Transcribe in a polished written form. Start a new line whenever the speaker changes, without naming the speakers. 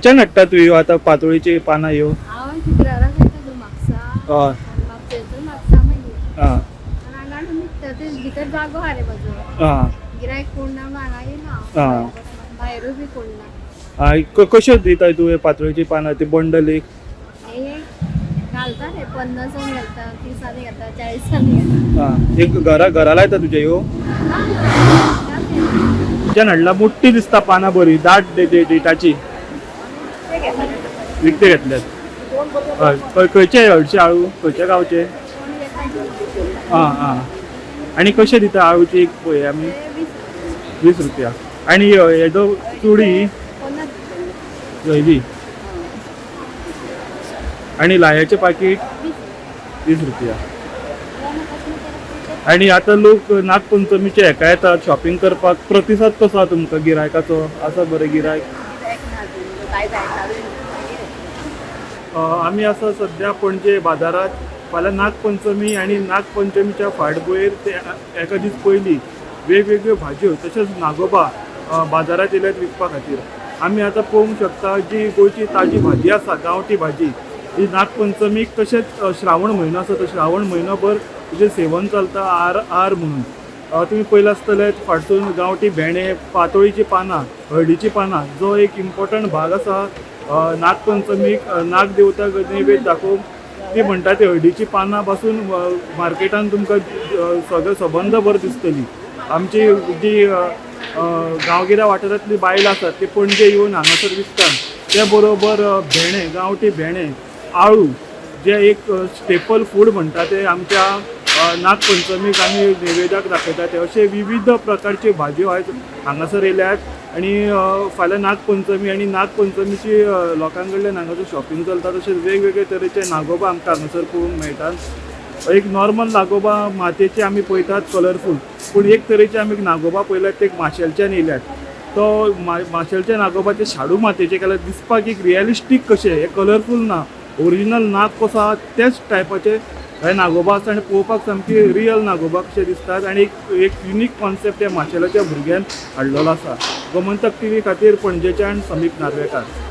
खंयच्यान हाडटा तूं ह्यो आतां पातोळीची पानां ह्यो?
हांव शुक्रारा खाता न्हू म्हापसा
हय
म्हापशेचो म्हापसा मागीर
आं
हांगा न्हू ते भितर जागो आहा रे म्हजो
आं
गिरायक कोण ना हांगा येना
आं
भायरूय बी कोण ना
कश्यो दिता तूं हे पातोळीची पानां ती बंडल एक?
हे घालता रे 50 घालता 30 घेता 40 घेता
एक घरा लायता तुज्या ह्यो? खंयच्यान हाडला? मोठी दिसता पानां बरी दाट देठाची विकते घेतल्यात हय खंयचे हळशी आळू खंयच्या गांवचे? आं आं आनी कशें दिता आळूची एक पळय आमी 20 रुपया आनी हेजो चुडी हयली आनी लायाचें पाकीट 20 रुपया आनी आतां लोक नागपंचमीचे हेका येतात शॉपिंग करपाक प्रतिसाद कसो आसा तुमकां गिरायकाचो आसा बरें गिरायक? आमी आसा सद्या पणजे बाजारात फाल्यां नागपंचमी आनी नागपंचमीच्या फाटभुंयेर ते एका दीस पयलीं वेगवेगळ्यो भाजयो तशेंच नागोबा बाजारात येयल्यात विकपा खातीर. आमी आतां पळोवंक शकता जी गोंयची ताजी भाजी आसा गांवठी भाजी ही नागपंचमीक तशेंच श्रावण म्हयनो आसा तो श्रावण म्हयनोभर तुजें सेवन चलता आर म्हणून. तुमी पळयलां आसतलें फाटसून गांवठी भेंडे पातोळीची पानां हळदीची पानां जो एक इम्पॉर्टंट भाग आसा नागपंचमीक नाग देवताक नैवेद्य दाखोवंक ती म्हणटा ती हळदीची पानां पासून मार्केटान तुमकां सगळें सबंदभर दिसतली. आमची जी गांवगिऱ्या वाठारांतली बायलां आसात ती पणजे येवन हांगासर विकतात त्या बरोबर भेंडे गांवठी भेंडे आळू जे एक स्टेपल फूड म्हणटा ते आमच्या नागपंचमीक आमी नैवेद्याक दाखयतात ते अशे विविध प्रकारचे भाजयो आयज हांगासर येयल्यात आनी फाल्यां नागपंचमी आनी नागपंचमीची लोकां कडल्यान हांगासर शॉपिंग चलता तशेंच वेगवेगळे तरेचे नागोबा आमकां हांगासर पळोवंक मेळटात. एक नॉर्मल नागोबा मातयेचे आमी पळयतात कलरफूल पूण एक तरेचे आमी नागोबा पळयल्यात ते माशेलच्यान येयल्यात. तो माशेलच्या नागोबा ते शाडू मातयेचे केल्यात दिसपाक एक रियलिस्टीक कशें हे कलरफूल ना ओरिजिनल नाग कसो आहा तेच टायपाचे हे नागोबा आसा आनी पळोवपाक सामकी रियल नागोबा कशे दिसतात आनी एक युनीक कॉन्सेप्ट हे माशेलाच्या भुरग्यान हाडलेलो आसा. गोमंतक TV खातीर पणजेच्यान समीप नार्वेकार.